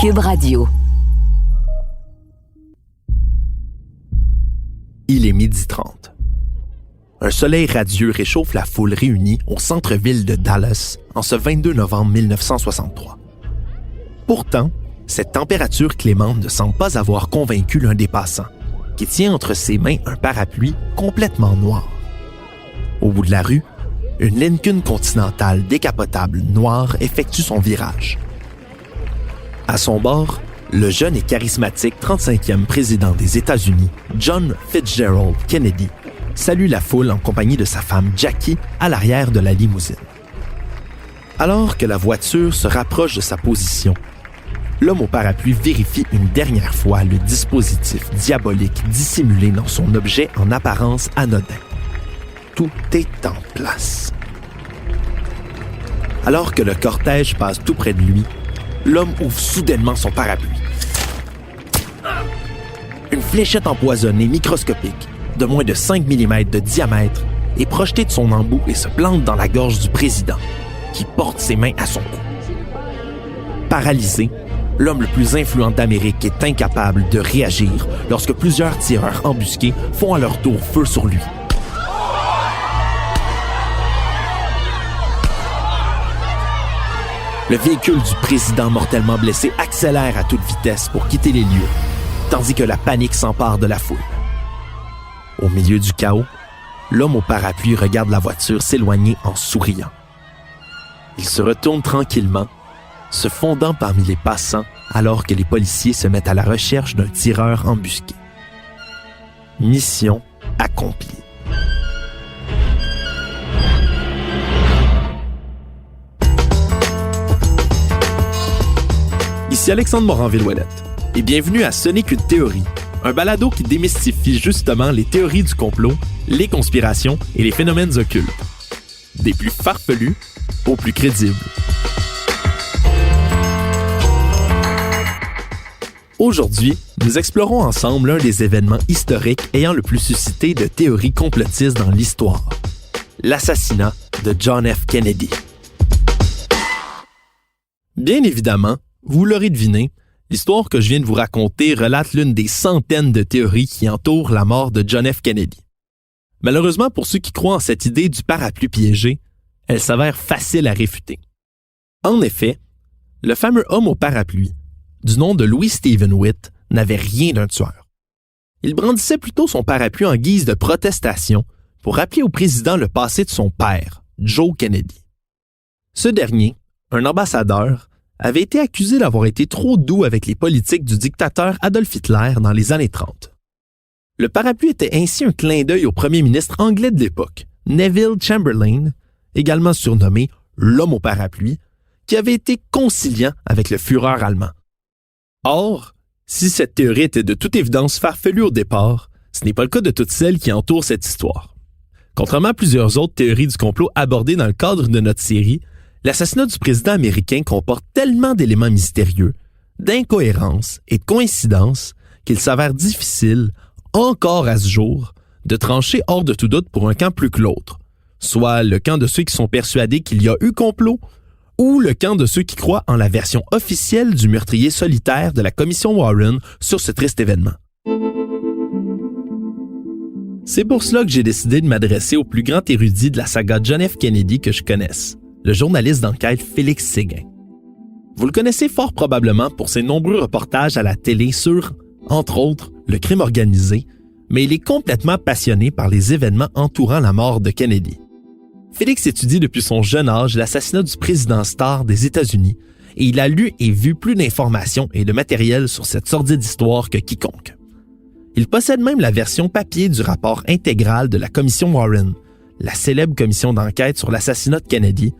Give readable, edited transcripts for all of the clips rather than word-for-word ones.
Cube Radio. Il est 12h30. Un soleil radieux réchauffe la foule réunie au centre-ville de Dallas en ce 22 novembre 1963. Pourtant, cette température clémente ne semble pas avoir convaincu l'un des passants, qui tient entre ses mains un parapluie complètement noir. Au bout de la rue, une Lincoln Continental décapotable noire effectue son virage. À son bord, le jeune et charismatique 35e président des États-Unis, John Fitzgerald Kennedy, salue la foule en compagnie de sa femme Jackie à l'arrière de la limousine. Alors que la voiture se rapproche de sa position, l'homme au parapluie vérifie une dernière fois le dispositif diabolique dissimulé dans son objet en apparence anodin. Tout est en place. Alors que le cortège passe tout près de lui, l'homme ouvre soudainement son parapluie. Une fléchette empoisonnée microscopique, de moins de 5 mm de diamètre, est projetée de son embout et se plante dans la gorge du président, qui porte ses mains à son cou. Paralysé, l'homme le plus influent d'Amérique est incapable de réagir lorsque plusieurs tireurs embusqués font à leur tour feu sur lui. Le véhicule du président mortellement blessé accélère à toute vitesse pour quitter les lieux, tandis que la panique s'empare de la foule. Au milieu du chaos, l'homme au parapluie regarde la voiture s'éloigner en souriant. Il se retourne tranquillement, se fondant parmi les passants alors que les policiers se mettent à la recherche d'un tireur embusqué. Mission accomplie. Ici Alexandre Morin-Villouellette, et bienvenue à Ce n'est qu'une théorie, un balado qui démystifie justement les théories du complot, les conspirations et les phénomènes occultes. Des plus farfelus aux plus crédibles. Aujourd'hui, nous explorons ensemble l'un des événements historiques ayant le plus suscité de théories complotistes dans l'histoire. L'assassinat de John F. Kennedy. Bien évidemment, vous l'aurez deviné, l'histoire que je viens de vous raconter relate l'une des centaines de théories qui entourent la mort de John F. Kennedy. Malheureusement, pour ceux qui croient en cette idée du parapluie piégé, elle s'avère facile à réfuter. En effet, le fameux homme au parapluie, du nom de Louis Stephen Witt, n'avait rien d'un tueur. Il brandissait plutôt son parapluie en guise de protestation pour rappeler au président le passé de son père, Joe Kennedy. Ce dernier, un ambassadeur, avait été accusé d'avoir été trop doux avec les politiques du dictateur Adolf Hitler dans les années 30. Le parapluie était ainsi un clin d'œil au premier ministre anglais de l'époque, Neville Chamberlain, également surnommé l'homme au parapluie, qui avait été conciliant avec le Führer allemand. Or, si cette théorie était de toute évidence farfelue au départ, ce n'est pas le cas de toutes celles qui entourent cette histoire. Contrairement à plusieurs autres théories du complot abordées dans le cadre de notre série, l'assassinat du président américain comporte tellement d'éléments mystérieux, d'incohérences et de coïncidences qu'il s'avère difficile, encore à ce jour, de trancher hors de tout doute pour un camp plus que l'autre, soit le camp de ceux qui sont persuadés qu'il y a eu complot, ou le camp de ceux qui croient en la version officielle du meurtrier solitaire de la commission Warren sur ce triste événement. C'est pour cela que j'ai décidé de m'adresser au plus grand érudit de la saga John F. Kennedy que je connaisse, le journaliste d'enquête Félix Séguin. Vous le connaissez fort probablement pour ses nombreux reportages à la télé sur, entre autres, le crime organisé, mais il est complètement passionné par les événements entourant la mort de Kennedy. Félix étudie depuis son jeune âge l'assassinat du président star des États-Unis et il a lu et vu plus d'informations et de matériel sur cette sordide histoire que quiconque. Il possède même la version papier du rapport intégral de la commission Warren, la célèbre commission d'enquête sur l'assassinat de Kennedy,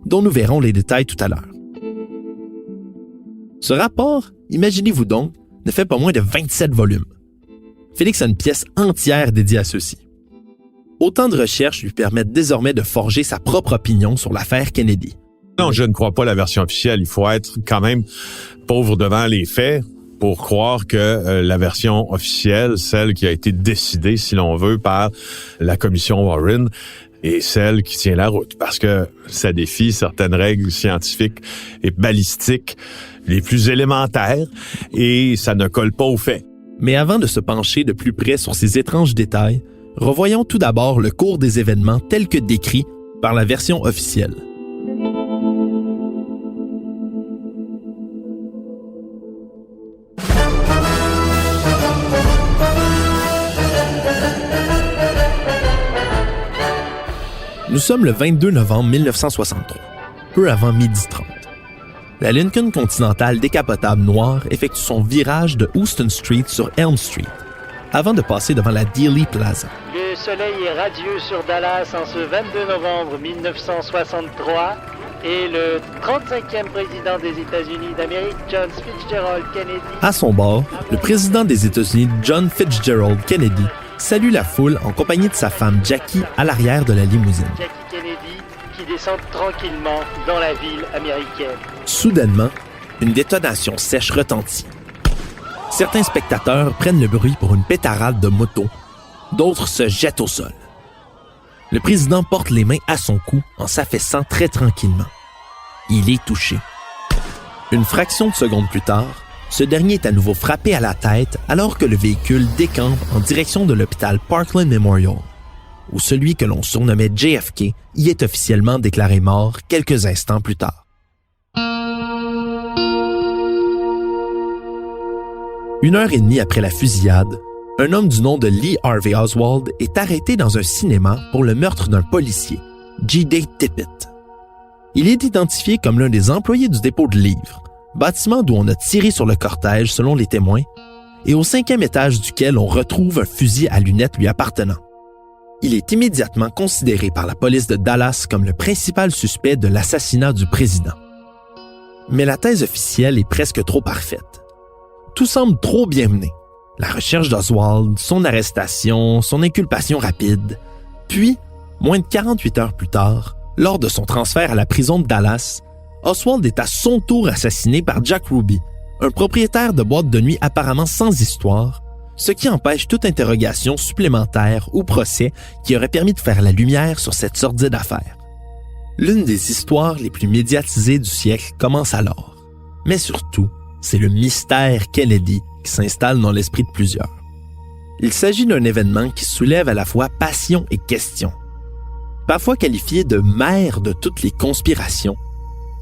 dont nous verrons les détails tout à l'heure. Ce rapport, imaginez-vous donc, ne fait pas moins de 27 volumes. Félix a une pièce entière dédiée à ceux-ci. Autant de recherches lui permettent désormais de forger sa propre opinion sur l'affaire Kennedy. Non, je ne crois pas la version officielle. Il faut être quand même pauvre devant les faits pour croire que la version officielle, celle qui a été décidée, si l'on veut, par la commission Warren, est celle qui tient la route parce que ça défie certaines règles scientifiques et balistiques les plus élémentaires et ça ne colle pas aux faits. Mais avant de se pencher de plus près sur ces étranges détails, revoyons tout d'abord le cours des événements tel que décrit par la version officielle. Nous sommes le 22 novembre 1963, peu avant 12h30. La Lincoln Continental décapotable noire effectue son virage de Houston Street sur Elm Street, avant de passer devant la Dealey Plaza. Le soleil est radieux sur Dallas en ce 22 novembre 1963 et le 35e président des États-Unis d'Amérique, John Fitzgerald Kennedy. À son bord, le président des États-Unis, John Fitzgerald Kennedy, salue la foule en compagnie de sa femme Jackie à l'arrière de la limousine. Jackie Kennedy qui descend tranquillement dans la ville américaine. Soudainement, une détonation sèche retentit. Certains spectateurs prennent le bruit pour une pétarade de moto, d'autres se jettent au sol. Le président porte les mains à son cou en s'affaissant très tranquillement. Il est touché. Une fraction de seconde plus tard, ce dernier est à nouveau frappé à la tête alors que le véhicule décampe en direction de l'hôpital Parkland Memorial, où celui que l'on surnommait JFK y est officiellement déclaré mort quelques instants plus tard. Une heure et demie après la fusillade, un homme du nom de Lee Harvey Oswald est arrêté dans un cinéma pour le meurtre d'un policier, G.D. Tippit. Il est identifié comme l'un des employés du dépôt de livres, bâtiment d'où on a tiré sur le cortège selon les témoins, et au 5e étage duquel on retrouve un fusil à lunettes lui appartenant. Il est immédiatement considéré par la police de Dallas comme le principal suspect de l'assassinat du président. Mais la thèse officielle est presque trop parfaite. Tout semble trop bien mené. La recherche d'Oswald, son arrestation, son inculpation rapide. Puis, moins de 48 heures plus tard, lors de son transfert à la prison de Dallas, Oswald est à son tour assassiné par Jack Ruby, un propriétaire de boîte de nuit apparemment sans histoire, ce qui empêche toute interrogation supplémentaire ou procès qui aurait permis de faire la lumière sur cette sordide affaire. L'une des histoires les plus médiatisées du siècle commence alors. Mais surtout, c'est le mystère Kennedy qui s'installe dans l'esprit de plusieurs. Il s'agit d'un événement qui soulève à la fois passion et question. Parfois qualifié de mère de toutes les conspirations,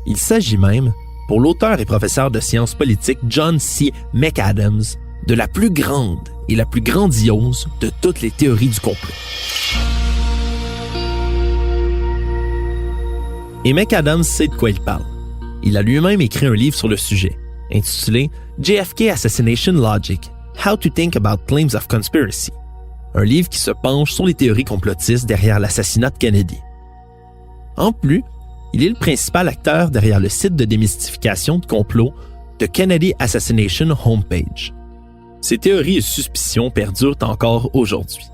il s'agit même, pour l'auteur et professeur de sciences politiques John C. McAdams, de la plus grande et la plus grandiose de toutes les théories du complot. Et McAdams sait de quoi il parle. Il a lui-même écrit un livre sur le sujet, intitulé JFK Assassination Logic, How to Think About Claims of Conspiracy, un livre qui se penche sur les théories complotistes derrière l'assassinat de Kennedy. En plus, il est le principal acteur derrière le site de démystification de complot de Kennedy Assassination Homepage. Ces théories et suspicions perdurent encore aujourd'hui.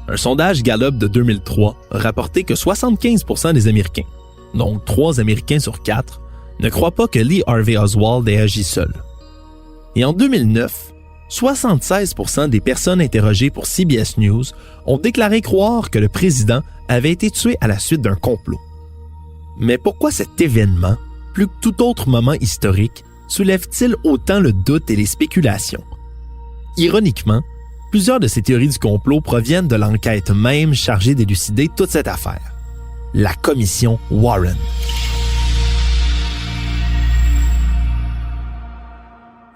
Un sondage Gallup de 2003 a rapporté que 75% des Américains, donc 3 Américains sur 4, ne croient pas que Lee Harvey Oswald ait agi seul. Et en 2009, 76% des personnes interrogées pour CBS News ont déclaré croire que le président avait été tué à la suite d'un complot. Mais pourquoi cet événement, plus que tout autre moment historique, soulève-t-il autant le doute et les spéculations? Ironiquement, plusieurs de ces théories du complot proviennent de l'enquête même chargée d'élucider toute cette affaire. La commission Warren.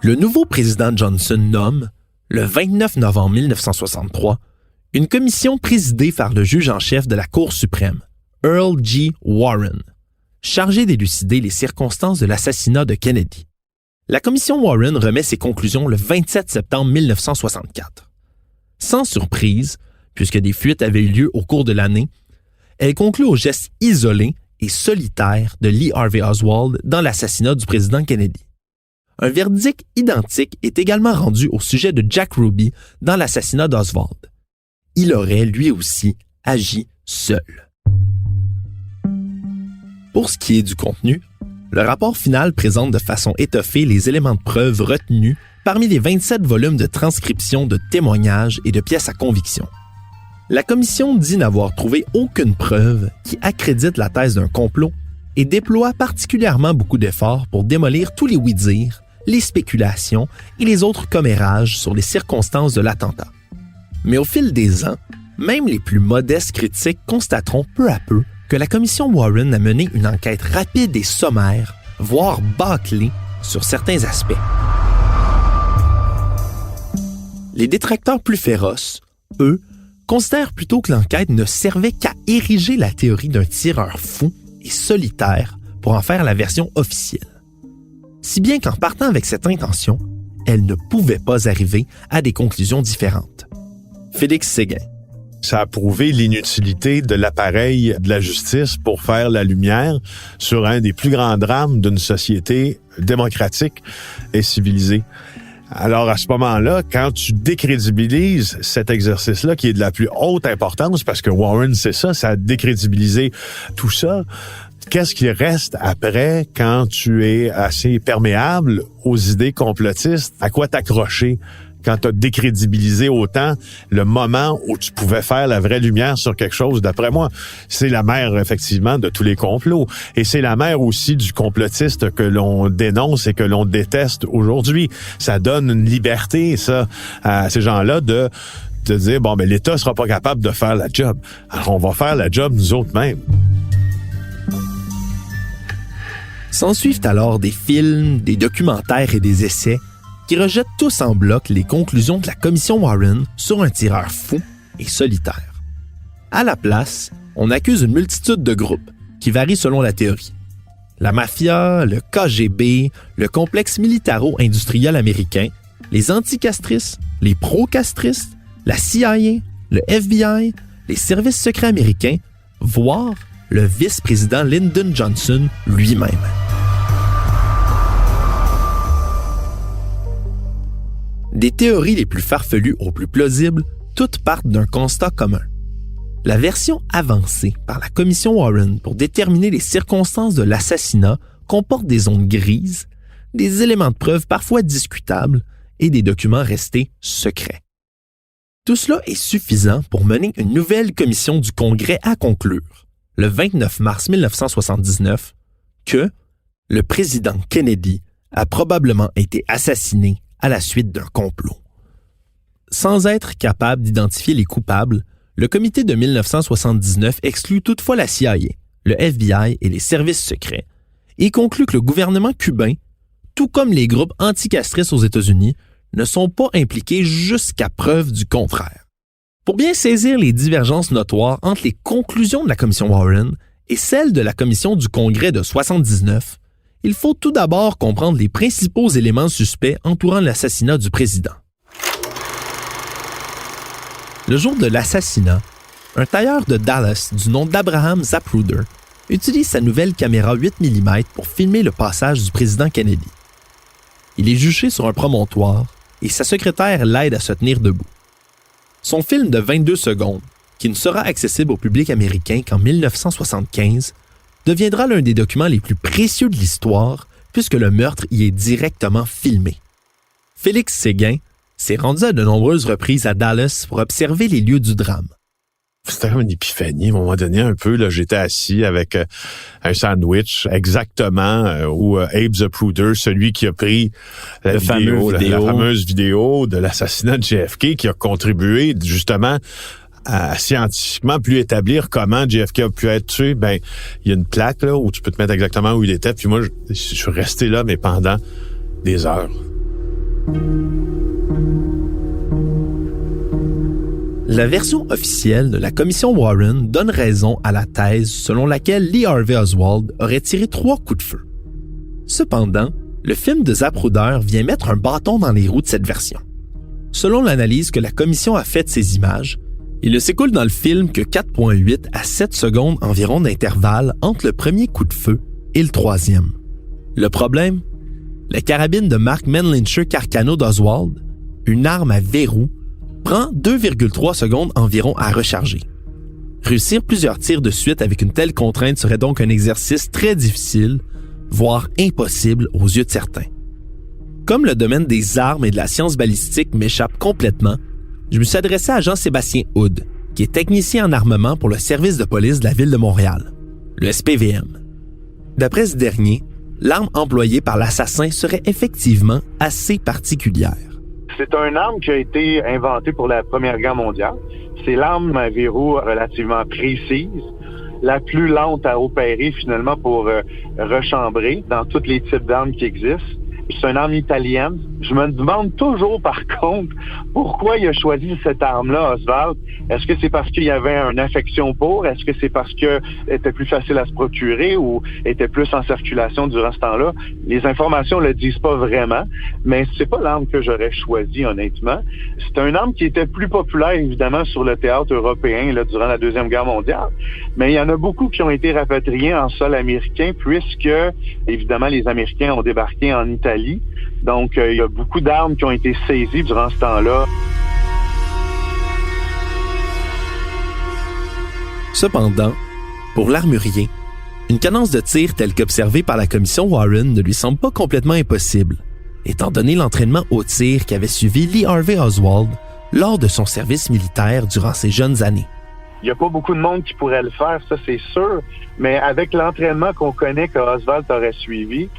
Le nouveau président Johnson nomme, le 29 novembre 1963, une commission présidée par le juge en chef de la Cour suprême, Earl G. Warren, chargée d'élucider les circonstances de l'assassinat de Kennedy. La commission Warren remet ses conclusions le 27 septembre 1964. Sans surprise, puisque des fuites avaient eu lieu au cours de l'année, elle conclut au geste isolé et solitaire de Lee Harvey Oswald dans l'assassinat du président Kennedy. Un verdict identique est également rendu au sujet de Jack Ruby dans l'assassinat d'Oswald. Il aurait, lui aussi, agi seul. Pour ce qui est du contenu, le rapport final présente de façon étoffée les éléments de preuve retenus parmi les 27 volumes de transcriptions de témoignages et de pièces à conviction. La commission dit n'avoir trouvé aucune preuve qui accrédite la thèse d'un complot et déploie particulièrement beaucoup d'efforts pour démolir tous les oui-dire, les spéculations et les autres commérages sur les circonstances de l'attentat. Mais au fil des ans, même les plus modestes critiques constateront peu à peu que la commission Warren a mené une enquête rapide et sommaire, voire bâclée, sur certains aspects. Les détracteurs plus féroces, eux, considèrent plutôt que l'enquête ne servait qu'à ériger la théorie d'un tireur fou et solitaire pour en faire la version officielle. Si bien qu'en partant avec cette intention, elle ne pouvait pas arriver à des conclusions différentes. Félix Séguin. Ça a prouvé l'inutilité de l'appareil de la justice pour faire la lumière sur un des plus grands drames d'une société démocratique et civilisée. Alors, à ce moment-là, quand tu décrédibilises cet exercice-là, qui est de la plus haute importance, parce que Warren, c'est ça a décrédibilisé tout ça, qu'est-ce qui reste après quand tu es assez perméable aux idées complotistes? À quoi t'accrocher quand tu as décrédibilisé autant le moment où tu pouvais faire la vraie lumière sur quelque chose? D'après moi, c'est la mère, effectivement, de tous les complots. Et c'est la mère aussi du complotiste que l'on dénonce et que l'on déteste aujourd'hui. Ça donne une liberté, ça, à ces gens-là de dire, bon, ben l'État sera pas capable de faire la job. Alors, on va faire la job nous autres mêmes. S'ensuivent alors des films, des documentaires et des essais qui rejettent tous en bloc les conclusions de la commission Warren sur un tireur fou et solitaire. À la place, on accuse une multitude de groupes qui varient selon la théorie. La mafia, le KGB, le complexe militaro-industriel américain, les anticastristes, les pro-castristes, la CIA, le FBI, les services secrets américains, voire le vice-président Lyndon Johnson lui-même. Des théories les plus farfelues aux plus plausibles, toutes partent d'un constat commun. La version avancée par la commission Warren pour déterminer les circonstances de l'assassinat comporte des zones grises, des éléments de preuve parfois discutables et des documents restés secrets. Tout cela est suffisant pour mener une nouvelle commission du Congrès à conclure, le 29 mars 1979, que le président Kennedy a probablement été assassiné à la suite d'un complot. Sans être capable d'identifier les coupables, le comité de 1979 exclut toutefois la CIA, le FBI et les services secrets, et conclut que le gouvernement cubain, tout comme les groupes anticastristes aux États-Unis, ne sont pas impliqués jusqu'à preuve du contraire. Pour bien saisir les divergences notoires entre les conclusions de la commission Warren et celles de la commission du Congrès de 1979, il faut tout d'abord comprendre les principaux éléments suspects entourant l'assassinat du président. Le jour de l'assassinat, un tailleur de Dallas du nom d'Abraham Zapruder utilise sa nouvelle caméra 8 mm pour filmer le passage du président Kennedy. Il est juché sur un promontoire et sa secrétaire l'aide à se tenir debout. Son film de 22 secondes, qui ne sera accessible au public américain qu'en 1975, deviendra l'un des documents les plus précieux de l'histoire puisque le meurtre y est directement filmé. Félix Séguin s'est rendu à de nombreuses reprises à Dallas pour observer les lieux du drame. C'était comme une épiphanie. À un moment donné, un peu, là, j'étais assis avec un sandwich exactement où Abe Zapruder, celui qui a pris la fameuse vidéo de l'assassinat de JFK, qui a contribué justement à scientifiquement plus établir comment JFK a pu être tué. Ben, il y a une plaque là où tu peux te mettre exactement où il était. Puis moi, je suis resté là, mais pendant des heures. La version officielle de la commission Warren donne raison à la thèse selon laquelle Lee Harvey Oswald aurait tiré 3 coups de feu. Cependant, le film de Zapruder vient mettre un bâton dans les roues de cette version. Selon l'analyse que la commission a faite de ces images, il ne s'écoule dans le film que 4,8 à 7 secondes environ d'intervalle entre le premier coup de feu et le troisième. Le problème? La carabine de Mark Menlincher Carcano d'Oswald, une arme à verrou, prend 2,3 secondes environ à recharger. Réussir plusieurs tirs de suite avec une telle contrainte serait donc un exercice très difficile, voire impossible aux yeux de certains. Comme le domaine des armes et de la science balistique m'échappe complètement, je me suis adressé à Jean-Sébastien Hood, qui est technicien en armement pour le service de police de la ville de Montréal, le SPVM. D'après ce dernier, l'arme employée par l'assassin serait effectivement assez particulière. C'est une arme qui a été inventée pour la Première Guerre mondiale. C'est l'arme à verrou relativement précise, la plus lente à opérer finalement pour rechambrer dans tous les types d'armes qui existent. C'est une arme italienne. Je me demande toujours, par contre, pourquoi il a choisi cette arme-là, Oswald. Est-ce que c'est parce qu'il y avait une affection pour? Est-ce que c'est parce qu'elle était plus facile à se procurer ou était plus en circulation durant ce temps-là? Les informations ne le disent pas vraiment, mais c'est pas l'arme que j'aurais choisie, honnêtement. C'est une arme qui était plus populaire, évidemment, sur le théâtre européen là, durant la Deuxième Guerre mondiale. Mais il y en a beaucoup qui ont été rapatriés en sol américain puisque, évidemment, les Américains ont débarqué en Italie. Donc, il y a beaucoup d'armes qui ont été saisies durant ce temps-là. Cependant, pour l'armurier, une cadence de tir telle qu'observée par la commission Warren ne lui semble pas complètement impossible, étant donné l'entraînement au tir qu'avait suivi Lee Harvey Oswald lors de son service militaire durant ses jeunes années. Il n'y a pas beaucoup de monde qui pourrait le faire, ça c'est sûr, mais avec l'entraînement qu'on connaît que Oswald aurait suivi,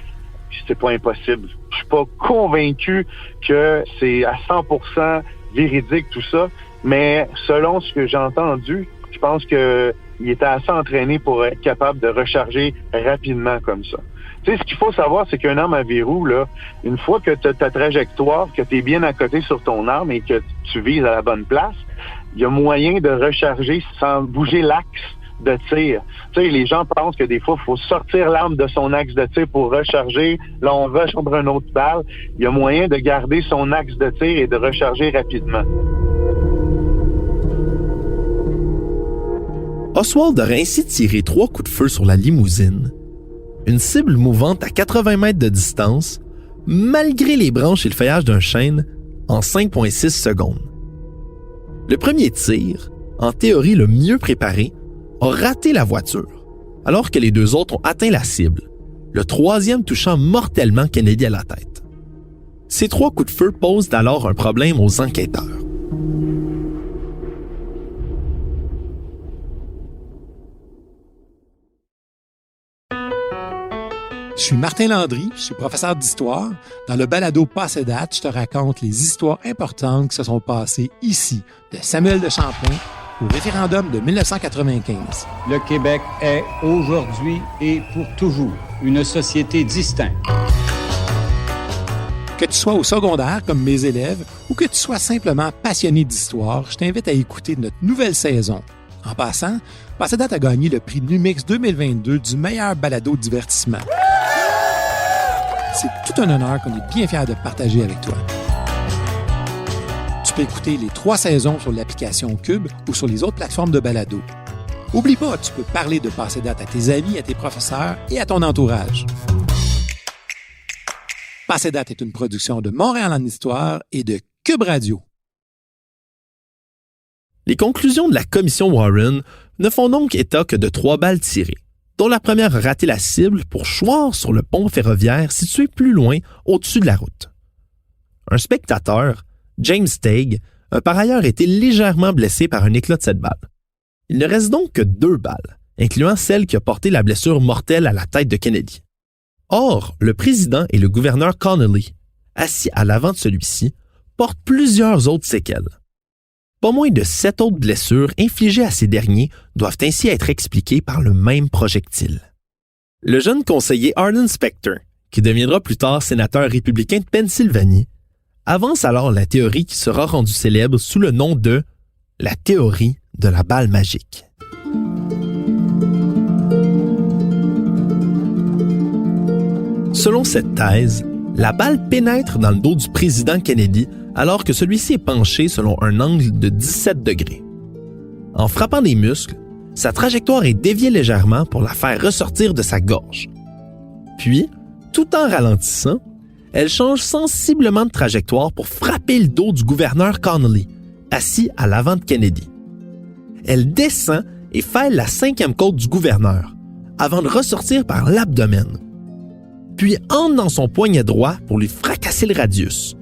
c'est pas impossible. Je suis pas convaincu que c'est à 100% véridique tout ça, mais selon ce que j'ai entendu, je pense qu'il était assez entraîné pour être capable de recharger rapidement comme ça. Tu sais, ce qu'il faut savoir, c'est qu'un arme à verrou, là, une fois que tu as ta trajectoire, que tu es bien à côté sur ton arme et que tu vises à la bonne place, il y a moyen de recharger sans bouger l'axe de tir. Tu sais, les gens pensent que des fois, il faut sortir l'arme de son axe de tir pour recharger. Là, on recharge une autre balle. Il y a moyen de garder son axe de tir et de recharger rapidement. Oswald aurait ainsi tiré 3 coups de feu sur la limousine, une cible mouvante à 80 mètres de distance, malgré les branches et le feuillage d'un chêne, en 5,6 secondes. Le premier tir, en théorie le mieux préparé, a raté la voiture, alors que les 2 autres ont atteint la cible, le 3e touchant mortellement Kennedy à la tête. Ces 3 coups de feu posent alors un problème aux enquêteurs. Je suis Martin Landry, je suis professeur d'histoire. Dans le balado Passé date, je te raconte les histoires importantes qui se sont passées ici, de Samuel de Champlain au référendum de 1995. Le Québec est aujourd'hui et pour toujours une société distincte. Que tu sois au secondaire comme mes élèves ou que tu sois simplement passionné d'histoire, je t'invite à écouter notre nouvelle saison. En passant, Passé date a gagné le prix Numix 2022 du meilleur balado divertissement. C'est tout un honneur qu'on est bien fiers de partager avec toi. Tu peux écouter les 3 saisons sur l'application Cube ou sur les autres plateformes de balado. Oublie pas, tu peux parler de Passé date à tes amis, à tes professeurs et à ton entourage. Passé date est une production de Montréal en Histoire et de Cube Radio. Les conclusions de la commission Warren ne font donc état que de 3 balles tirées, dont la première a raté la cible pour choir sur le pont ferroviaire situé plus loin au-dessus de la route. Un spectateur, James Tague, a par ailleurs été légèrement blessé par un éclat de cette balle. Il ne reste donc que 2 balles, incluant celle qui a porté la blessure mortelle à la tête de Kennedy. Or, le président et le gouverneur Connolly, assis à l'avant de celui-ci, portent plusieurs autres séquelles. Pas moins de 7 autres blessures infligées à ces derniers doivent ainsi être expliquées par le même projectile. Le jeune conseiller Arlen Specter, qui deviendra plus tard sénateur républicain de Pennsylvanie, avance alors la théorie qui sera rendue célèbre sous le nom de la théorie de la balle magique. Selon cette thèse, la balle pénètre dans le dos du président Kennedy alors que celui-ci est penché selon un angle de 17 degrés. En frappant des muscles, sa trajectoire est déviée légèrement pour la faire ressortir de sa gorge. Puis, tout en ralentissant, elle change sensiblement de trajectoire pour frapper le dos du gouverneur Connolly, assis à l'avant de Kennedy. Elle descend et fêle la 5e côte du gouverneur, avant de ressortir par l'abdomen. Puis entre dans son poignet droit pour lui fracasser le radius.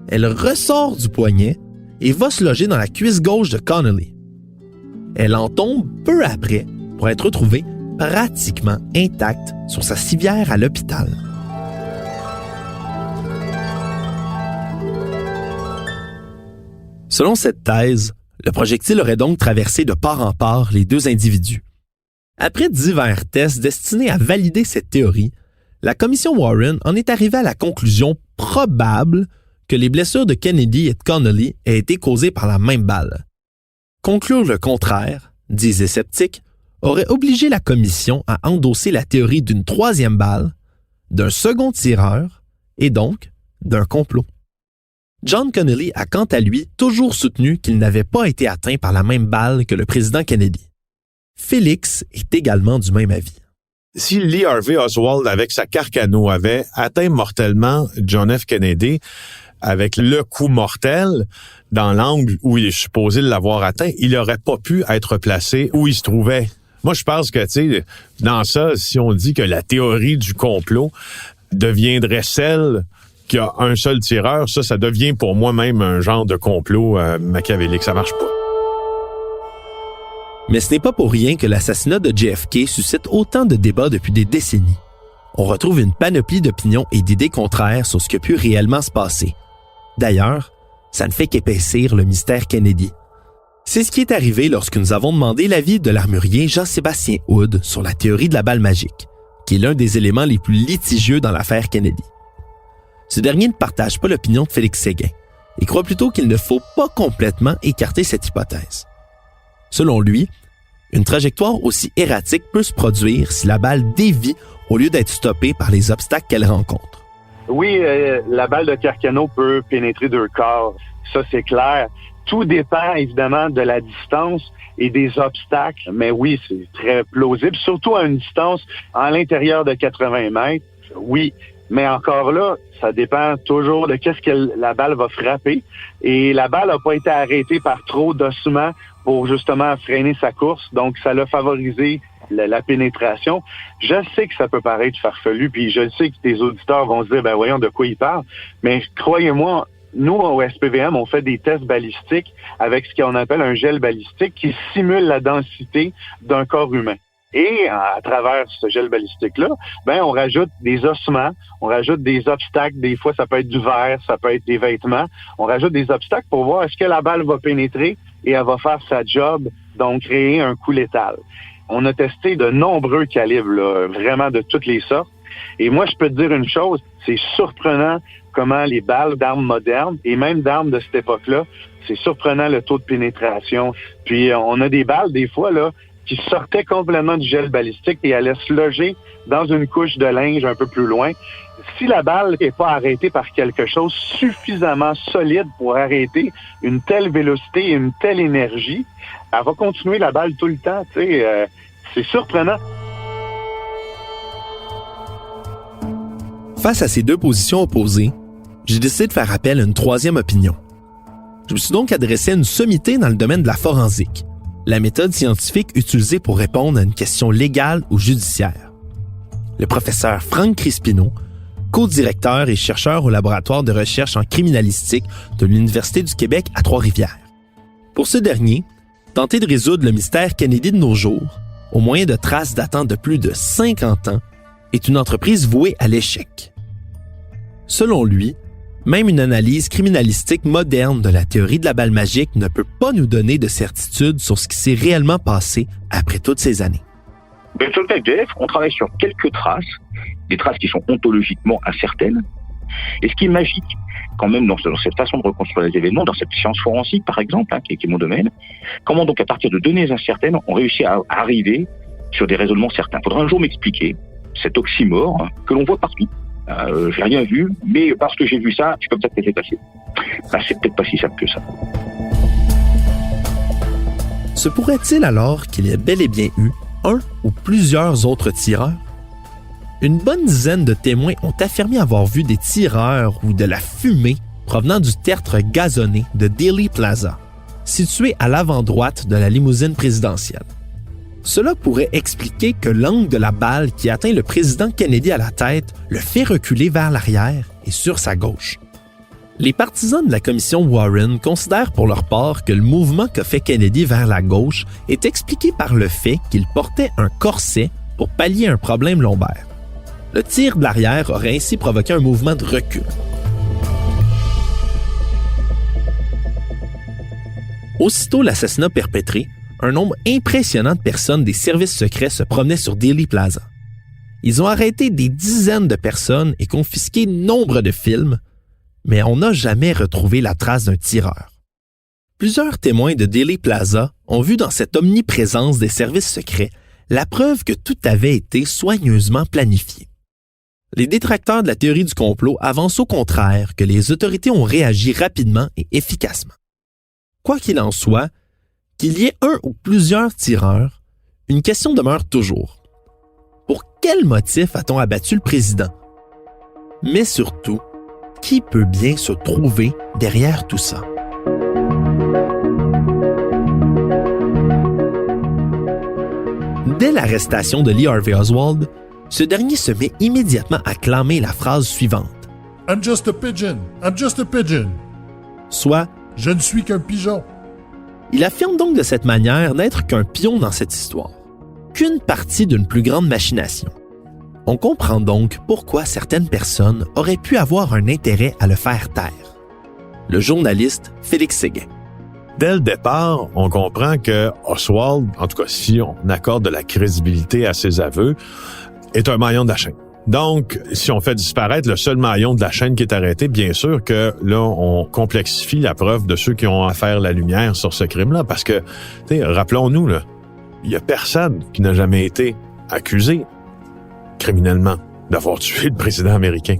Elle ressort du poignet et va se loger dans la cuisse gauche de Connolly, Elle en tombe peu après pour être retrouvée pratiquement intacte sur sa civière à l'hôpital. Selon cette thèse, le projectile aurait donc traversé de part en part les deux individus. Après divers tests destinés à valider cette théorie, la commission Warren en est arrivée à la conclusion probable que les blessures de Kennedy et de Connolly aient été causées par la même balle. Conclure le contraire, disent les sceptiques, aurait obligé la commission à endosser la théorie d'une troisième balle, d'un second tireur et donc d'un complot. John Connolly a quant à lui toujours soutenu qu'il n'avait pas été atteint par la même balle que le président Kennedy. Félix est également du même avis. Si Lee Harvey Oswald, avec sa Carcano, avait atteint mortellement John F. Kennedy avec le coup mortel dans l'angle où il est supposé l'avoir atteint, il n'aurait pas pu être placé où il se trouvait. Moi, je pense que, tu sais, dans ça, si on dit que la théorie du complot deviendrait celle qu'il y a un seul tireur, ça devient pour moi-même un genre de complot machiavélique. Ça marche pas. Mais ce n'est pas pour rien que l'assassinat de JFK suscite autant de débats depuis des décennies. On retrouve une panoplie d'opinions et d'idées contraires sur ce qui a pu réellement se passer. D'ailleurs, ça ne fait qu'épaissir le mystère Kennedy. C'est ce qui est arrivé lorsque nous avons demandé l'avis de l'armurier Jean-Sébastien Hood sur la théorie de la balle magique, qui est l'un des éléments les plus litigieux dans l'affaire Kennedy. Ce dernier ne partage pas l'opinion de Félix Séguin et croit plutôt qu'il ne faut pas complètement écarter cette hypothèse. Selon lui, une trajectoire aussi erratique peut se produire si la balle dévie au lieu d'être stoppée par les obstacles qu'elle rencontre. Oui, la balle de Carcano peut pénétrer 2 corps, ça c'est clair. Tout dépend évidemment de la distance et des obstacles, mais oui, c'est très plausible, surtout à une distance à l'intérieur de 80 mètres, oui. Mais encore là, ça dépend toujours de qu'est-ce que la balle va frapper. Et la balle n'a pas été arrêtée par trop d'ossements pour justement freiner sa course. Donc, ça l'a favorisé la pénétration. Je sais que ça peut paraître farfelu, puis je sais que tes auditeurs vont se dire, ben voyons de quoi ils parlent. Mais croyez-moi, nous, au SPVM, on fait des tests balistiques avec ce qu'on appelle un gel balistique qui simule la densité d'un corps humain. Et à travers ce gel balistique-là, ben on rajoute des ossements, on rajoute des obstacles. Des fois, ça peut être du verre, ça peut être des vêtements. On rajoute des obstacles pour voir est-ce que la balle va pénétrer et elle va faire sa job, donc créer un coup létal. On a testé de nombreux calibres, là, vraiment de toutes les sortes. Et moi, je peux te dire une chose, c'est surprenant comment les balles d'armes modernes et même d'armes de cette époque-là, c'est surprenant le taux de pénétration. Puis on a des balles, des fois, là, qui sortaient complètement du gel balistique et allaient se loger dans une couche de linge un peu plus loin. Si la balle n'est pas arrêtée par quelque chose suffisamment solide pour arrêter une telle vélocité et une telle énergie, elle va continuer la balle tout le temps. C'est surprenant. Face à ces deux positions opposées, j'ai décidé de faire appel à une troisième opinion. Je me suis donc adressé à une sommité dans le domaine de la forensique, la méthode scientifique utilisée pour répondre à une question légale ou judiciaire. Le professeur Franck Crispino, co-directeur et chercheur au laboratoire de recherche en criminalistique de l'Université du Québec à Trois-Rivières. Pour ce dernier, tenter de résoudre le mystère Kennedy de nos jours, au moyen de traces datant de plus de 50 ans, est une entreprise vouée à l'échec. Selon lui, même une analyse criminalistique moderne de la théorie de la balle magique ne peut pas nous donner de certitude sur ce qui s'est réellement passé après toutes ces années. Sur le FDF, on travaille sur quelques traces, des traces qui sont ontologiquement incertaines. Et ce qui est magique, quand même, dans cette façon de reconstruire les événements, dans cette science forensique, par exemple, qui est mon domaine, comment donc, à partir de données incertaines, on réussit à arriver sur des raisonnements certains. Il faudra un jour m'expliquer cet oxymore que l'on voit partout. J'ai rien vu, mais parce que j'ai vu ça, c'est comme ça que ça s'est passé. C'est peut-être pas si simple que ça. Se pourrait-il alors qu'il y ait bel et bien eu un ou plusieurs autres tireurs? Une bonne dizaine de témoins ont affirmé avoir vu des tireurs ou de la fumée provenant du tertre gazonné de Dealey Plaza, situé à l'avant-droite de la limousine présidentielle. Cela pourrait expliquer que l'angle de la balle qui atteint le président Kennedy à la tête le fait reculer vers l'arrière et sur sa gauche. Les partisans de la commission Warren considèrent pour leur part que le mouvement qu'a fait Kennedy vers la gauche est expliqué par le fait qu'il portait un corset pour pallier un problème lombaire. Le tir de l'arrière aurait ainsi provoqué un mouvement de recul. Aussitôt l'assassinat perpétré, un nombre impressionnant de personnes des services secrets se promenaient sur Dealey Plaza. Ils ont arrêté des dizaines de personnes et confisqué nombre de films, mais on n'a jamais retrouvé la trace d'un tireur. Plusieurs témoins de Dealey Plaza ont vu dans cette omniprésence des services secrets la preuve que tout avait été soigneusement planifié. Les détracteurs de la théorie du complot avancent au contraire que les autorités ont réagi rapidement et efficacement. Quoi qu'il en soit, qu'il y ait un ou plusieurs tireurs, une question demeure toujours. Pour quel motif a-t-on abattu le président? Mais surtout, qui peut bien se trouver derrière tout ça? Dès l'arrestation de Lee Harvey Oswald, ce dernier se met immédiatement à clamer la phrase suivante. « I'm just a pigeon. I'm just a pigeon. » Soit « Je ne suis qu'un pigeon. » Il affirme donc de cette manière n'être qu'un pion dans cette histoire, qu'une partie d'une plus grande machination. On comprend donc pourquoi certaines personnes auraient pu avoir un intérêt à le faire taire. Le journaliste Félix Séguin. Dès le départ, on comprend que Oswald, en tout cas si on accorde de la crédibilité à ses aveux, est un maillon de la chaîne. Donc, si on fait disparaître le seul maillon de la chaîne qui est arrêté, bien sûr que là, on complexifie la preuve de ceux qui ont à faire la lumière sur ce crime-là. Parce que, rappelons-nous, là, il n'y a personne qui n'a jamais été accusé criminellement d'avoir tué le président américain.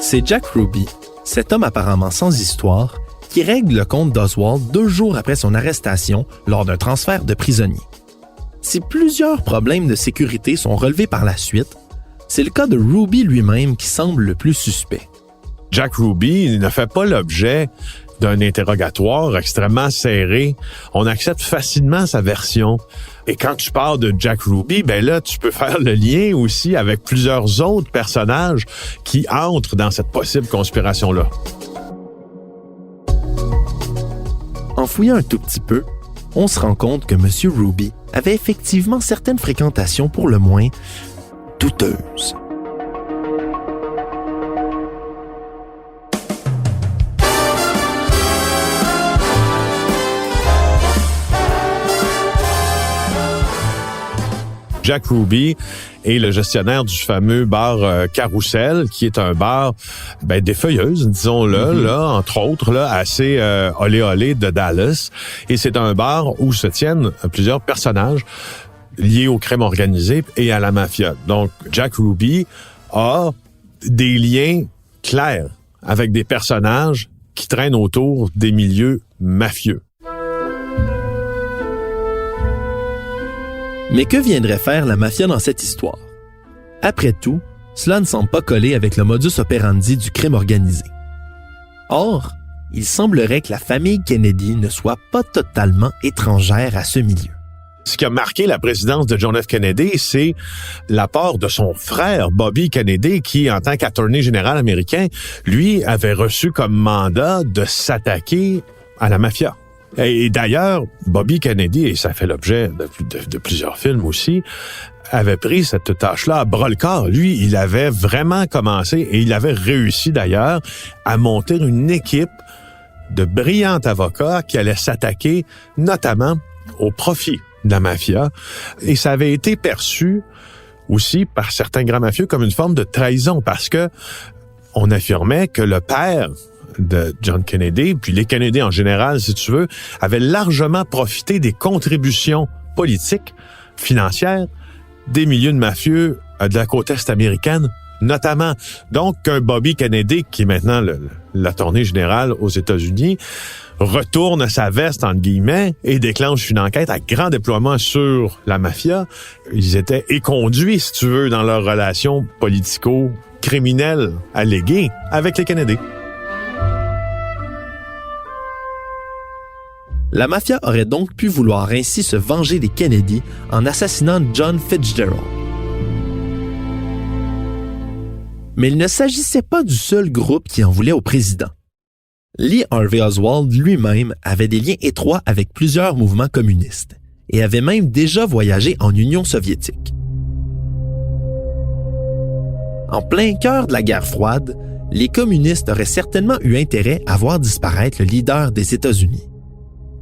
C'est Jack Ruby, cet homme apparemment sans histoire, qui règle le compte d'Oswald 2 jours après son arrestation lors d'un transfert de prisonniers. Si plusieurs problèmes de sécurité sont relevés par la suite, c'est le cas de Ruby lui-même qui semble le plus suspect. Jack Ruby ne fait pas l'objet d'un interrogatoire extrêmement serré. On accepte facilement sa version. Et quand tu parles de Jack Ruby, ben là, tu peux faire le lien aussi avec plusieurs autres personnages qui entrent dans cette possible conspiration-là. En fouillant un tout petit peu, on se rend compte que M. Ruby avait effectivement certaines fréquentations pour le moins douteuses. Jack Ruby est le gestionnaire du fameux bar Carousel, qui est un bar des feuilleuses, disons-le, là, entre autres, là, assez olé-olé de Dallas. Et c'est un bar où se tiennent plusieurs personnages liés au crime organisé et à la mafia. Donc, Jack Ruby a des liens clairs avec des personnages qui traînent autour des milieux mafieux. Mais que viendrait faire la mafia dans cette histoire? Après tout, cela ne semble pas coller avec le modus operandi du crime organisé. Or, il semblerait que la famille Kennedy ne soit pas totalement étrangère à ce milieu. Ce qui a marqué la présidence de John F. Kennedy, c'est l'apport de son frère, Bobby Kennedy, qui, en tant qu'attorney général américain, lui, avait reçu comme mandat de s'attaquer à la mafia. Et d'ailleurs, Bobby Kennedy, et ça fait l'objet de plusieurs films aussi, avait pris cette tâche-là à bras-le-corps. Lui, il avait vraiment commencé, et il avait réussi d'ailleurs, à monter une équipe de brillants avocats qui allaient s'attaquer notamment au profit de la mafia. Et ça avait été perçu aussi par certains grands mafieux comme une forme de trahison, parce que on affirmait que le père de John Kennedy, puis les Kennedy en général, si tu veux, avaient largement profité des contributions politiques, financières, des milieux de mafieux de la côte est américaine, notamment. Donc, qu'un Bobby Kennedy, qui est maintenant l'attorney général aux États-Unis, retourne sa veste, entre guillemets, et déclenche une enquête à grand déploiement sur la mafia. Ils étaient éconduits, si tu veux, dans leur relation politico-criminelle alléguée avec les Kennedy. La mafia aurait donc pu vouloir ainsi se venger des Kennedy en assassinant John Fitzgerald. Mais il ne s'agissait pas du seul groupe qui en voulait au président. Lee Harvey Oswald lui-même avait des liens étroits avec plusieurs mouvements communistes et avait même déjà voyagé en Union soviétique. En plein cœur de la guerre froide, les communistes auraient certainement eu intérêt à voir disparaître le leader des États-Unis.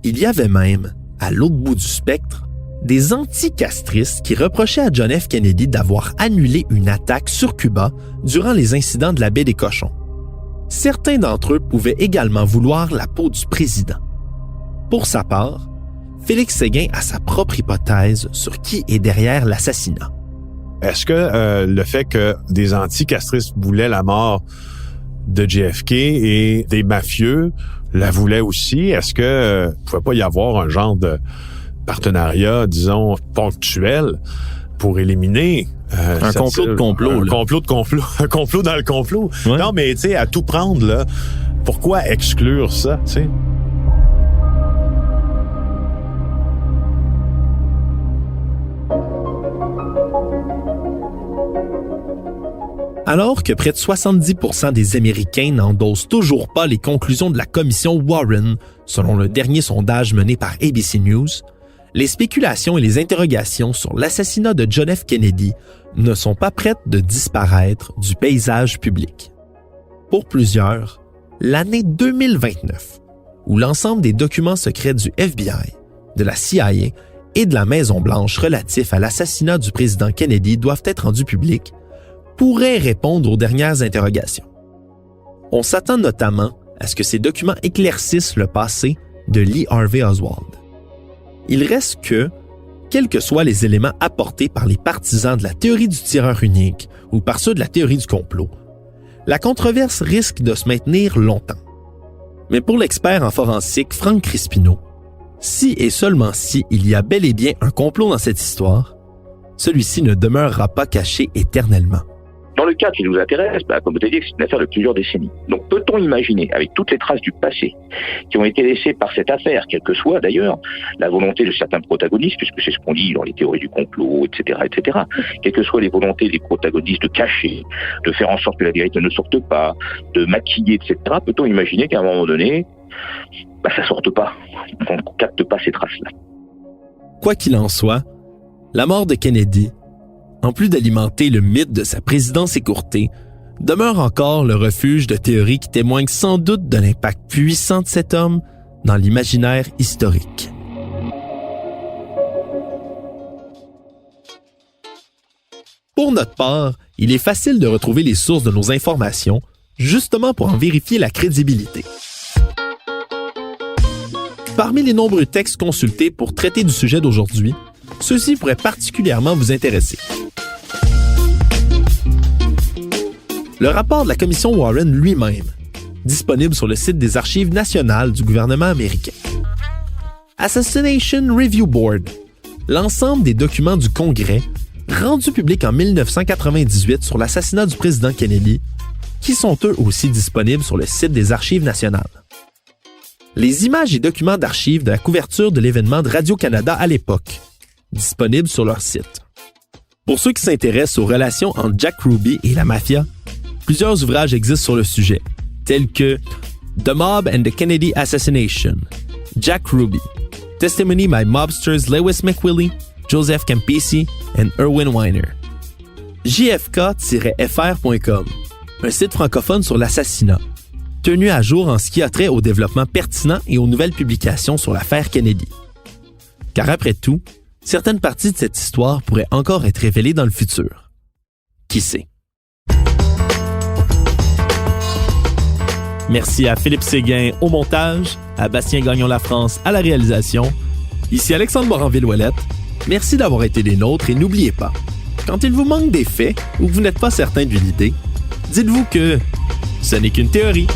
Il y avait même, à l'autre bout du spectre, des anticastristes qui reprochaient à John F. Kennedy d'avoir annulé une attaque sur Cuba durant les incidents de la baie des Cochons. Certains d'entre eux pouvaient également vouloir la peau du président. Pour sa part, Félix Séguin a sa propre hypothèse sur qui est derrière l'assassinat. Est-ce que le fait que des anticastristes voulaient la mort de JFK et des mafieux la voulaient aussi? Est-ce que pouvait pas y avoir un genre de partenariat, disons, ponctuel pour éliminer un complot de complot. Un complot de complot. Un complot dans le complot. Ouais. Non, mais tu sais, à tout prendre, là, pourquoi exclure ça, tu sais? Alors que près de 70% des Américains n'endossent toujours pas les conclusions de la commission Warren, selon le dernier sondage mené par ABC News, les spéculations et les interrogations sur l'assassinat de John F. Kennedy ne sont pas prêtes de disparaître du paysage public. Pour plusieurs, l'année 2029, où l'ensemble des documents secrets du FBI, de la CIA et de la Maison-Blanche relatifs à l'assassinat du président Kennedy doivent être rendus publics, pourrait répondre aux dernières interrogations. On s'attend notamment à ce que ces documents éclaircissent le passé de Lee Harvey Oswald. Il reste que, quels que soient les éléments apportés par les partisans de la théorie du tireur unique ou par ceux de la théorie du complot, la controverse risque de se maintenir longtemps. Mais pour l'expert en forensique Franck Crispino, si et seulement si il y a bel et bien un complot dans cette histoire, celui-ci ne demeurera pas caché éternellement. Dans le cas qui nous intéresse, comme je t'ai dit, c'est une affaire de plusieurs décennies. Donc peut-on imaginer, avec toutes les traces du passé qui ont été laissées par cette affaire, quelle que soit d'ailleurs la volonté de certains protagonistes, puisque c'est ce qu'on dit dans les théories du complot, etc., quelles que soient les volontés des protagonistes de cacher, de faire en sorte que la vérité ne sorte pas, de maquiller, etc., peut-on imaginer qu'à un moment donné, ça sorte pas, qu'on ne capte pas ces traces-là. Quoi qu'il en soit, la mort de Kennedy, en plus d'alimenter le mythe de sa présidence écourtée, demeure encore le refuge de théories qui témoignent sans doute de l'impact puissant de cet homme dans l'imaginaire historique. Pour notre part, il est facile de retrouver les sources de nos informations, justement pour en vérifier la crédibilité. Parmi les nombreux textes consultés pour traiter du sujet d'aujourd'hui, ceux-ci pourraient particulièrement vous intéresser. Le rapport de la commission Warren lui-même, disponible sur le site des Archives nationales du gouvernement américain. Assassination Review Board, l'ensemble des documents du Congrès rendus publics en 1998 sur l'assassinat du président Kennedy, qui sont eux aussi disponibles sur le site des Archives nationales. Les images et documents d'archives de la couverture de l'événement de Radio-Canada à l'époque, disponibles sur leur site. Pour ceux qui s'intéressent aux relations entre Jack Ruby et la mafia, plusieurs ouvrages existent sur le sujet, tels que The Mob and the Kennedy Assassination, Jack Ruby, Testimony by Mobsters Lewis McWillie, Joseph Campisi and Erwin Weiner. JFK-FR.com, un site francophone sur l'assassinat, tenu à jour en ce qui a trait au développement pertinent et aux nouvelles publications sur l'affaire Kennedy. Car après tout, certaines parties de cette histoire pourraient encore être révélées dans le futur. Qui sait? Merci à Philippe Séguin au montage, à Bastien Gagnon-Lafrance à la réalisation. Ici Alexandre Moranville-Ouellette. Merci d'avoir été des nôtres et n'oubliez pas, quand il vous manque des faits ou que vous n'êtes pas certain d'une idée, dites-vous que ce n'est qu'une théorie.